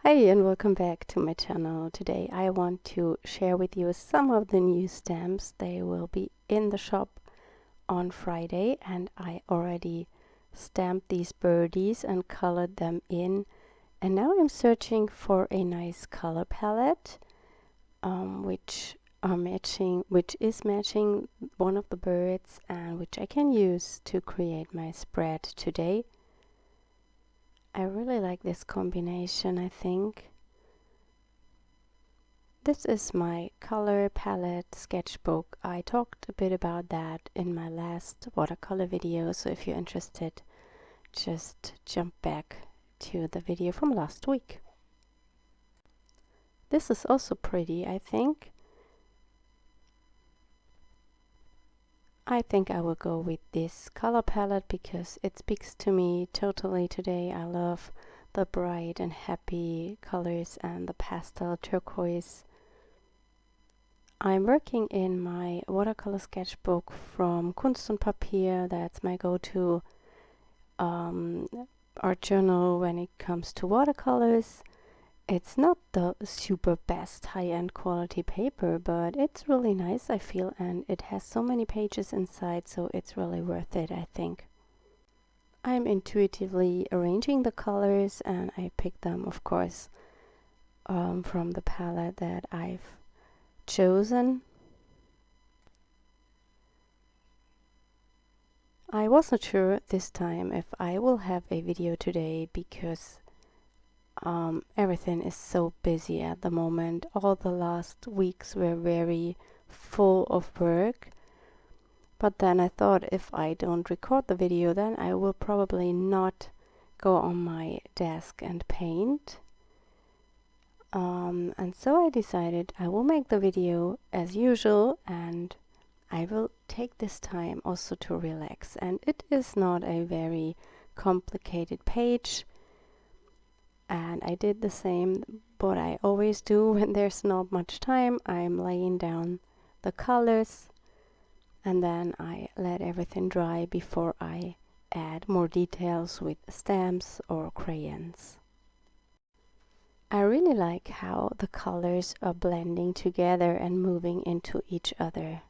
Hi and welcome back to my channel. Today I want to share with you some of the new stamps. They will be in the shop on Friday and I already stamped these birdies and colored them in, and now I'm searching for a nice color palette which is matching one of the birds and which I can use to create my spread today. I really like this combination, I think. This is my color palette sketchbook. I talked a bit about that in my last watercolor video, so if you're interested, just jump back to the video from last week. This is also pretty, I think. I think I will go with this color palette because it speaks to me totally today. I love the bright and happy colors and the pastel turquoise. I'm working in my watercolor sketchbook from Kunst und Papier. That's my go-to art journal when it comes to watercolors. It's not the super best high-end quality paper, but it's really nice, I feel, and it has so many pages inside, so it's really worth it, I think. I'm intuitively arranging the colors, and I picked them, of course, from the palette that I've chosen. I wasn't sure this time if I will have a video today because everything is so busy at the moment. All the last weeks were very full of work. But then I thought if I don't record the video, then I will probably not go on my desk and paint. And so I decided I will make the video as usual, and I will take this time also to relax. And it is not a very complicated page. And I did the same what I always do when there's not much time. I'm laying down the colors and then I let everything dry before I add more details with stamps or crayons. I really like how the colors are blending together and moving into each other.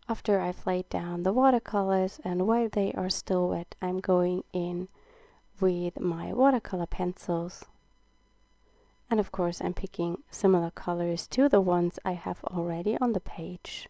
After I've laid down the watercolors and while they are still wet, I'm going in with my watercolor pencils. And of course I'm picking similar colors to the ones I have already on the page.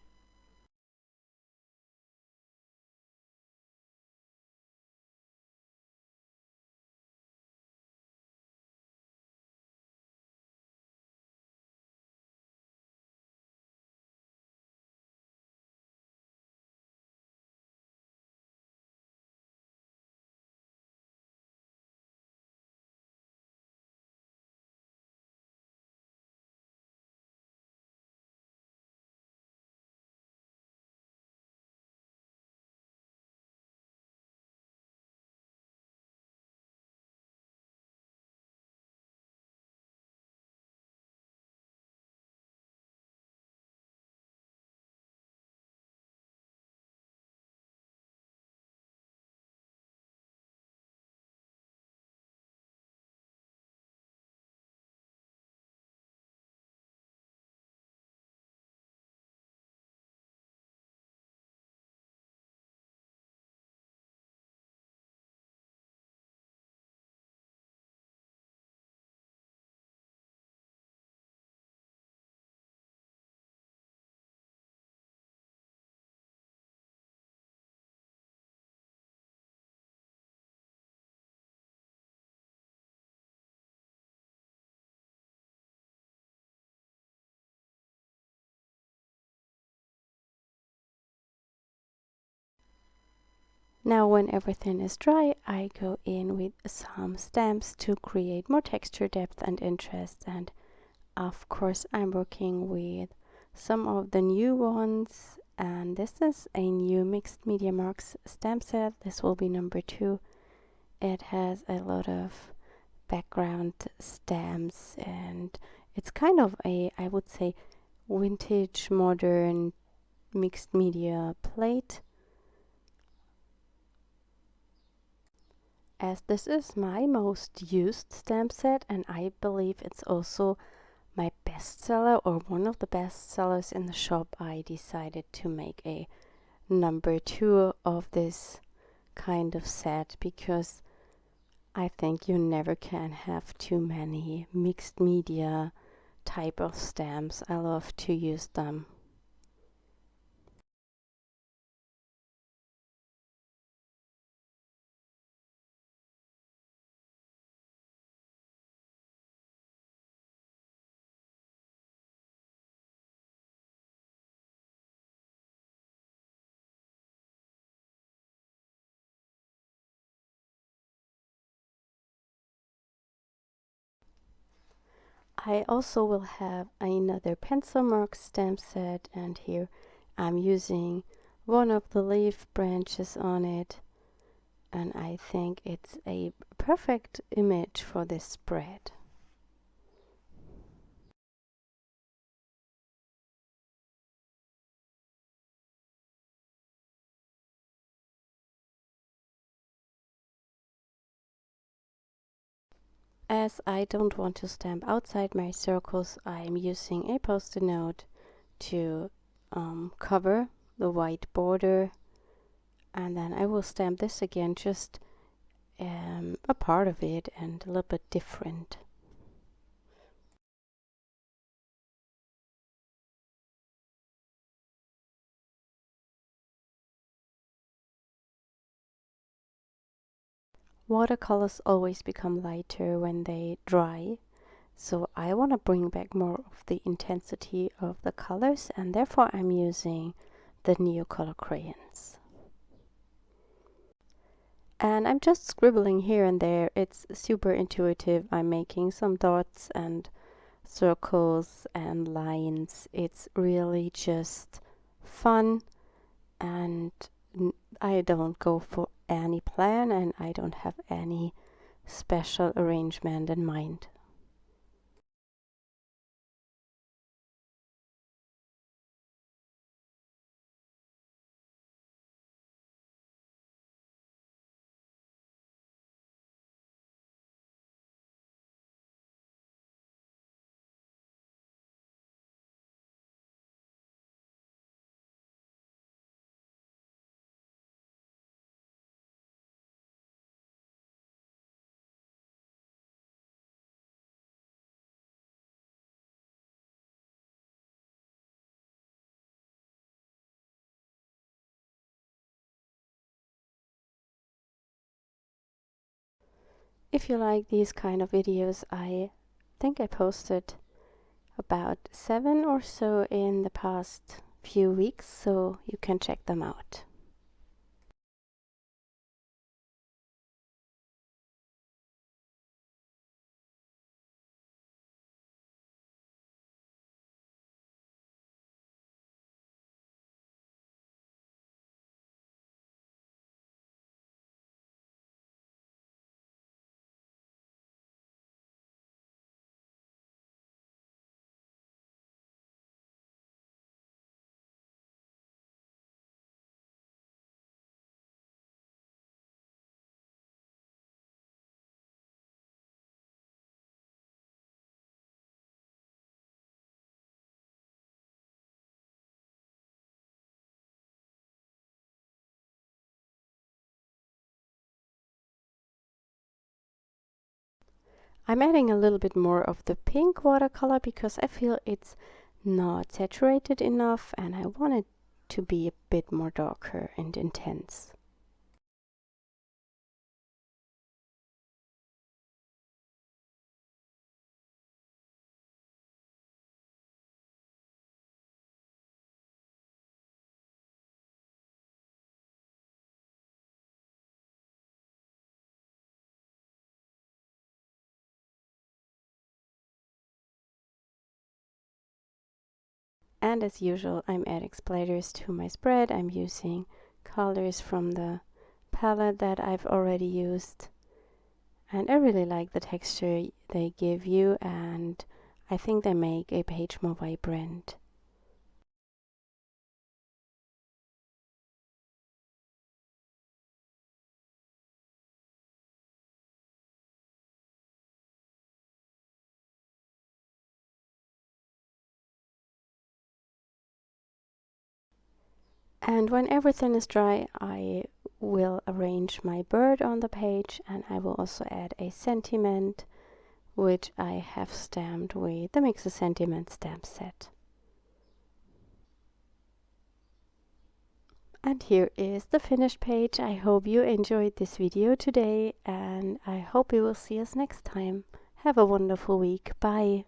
Now when everything is dry, I go in with some stamps to create more texture, depth and interest, and of course I'm working with some of the new ones, and this is a new mixed media marks stamp set. This will be number 2. It has a lot of background stamps and it's kind of a, I would say, vintage modern mixed media plate. As this is my most used stamp set and I believe it's also my bestseller or one of the best sellers in the shop, I decided to make a number 2 of this kind of set because I think you never can have too many mixed media type of stamps. I love to use them. I also will have another pencil mark stamp set, and here I'm using one of the leaf branches on it, and I think it's a perfect image for this spread. As I don't want to stamp outside my circles, I'm using a post-it note to cover the white border, and then I will stamp this again, just a part of it and a little bit different. Watercolors always become lighter when they dry, so I want to bring back more of the intensity of the colors, and therefore I'm using the Neocolor crayons. And I'm just scribbling here and there. It's super intuitive. I'm making some dots and circles and lines. It's really just fun, and I don't go for any plan and I don't have any special arrangement in mind. If you like these kind of videos, I think I posted about 7 or so in the past few weeks, so you can check them out. I'm adding a little bit more of the pink watercolor because I feel it's not saturated enough and I want it to be a bit more darker and intense. And as usual, I'm adding splatters to my spread. I'm using colors from the palette that I've already used. And I really like the texture they give you, and I think they make a page more vibrant. And when everything is dry, I will arrange my bird on the page, and I will also add a sentiment, which I have stamped with the Mix a Sentiment stamp set. And here is the finished page. I hope you enjoyed this video today, and I hope you will see us next time. Have a wonderful week. Bye.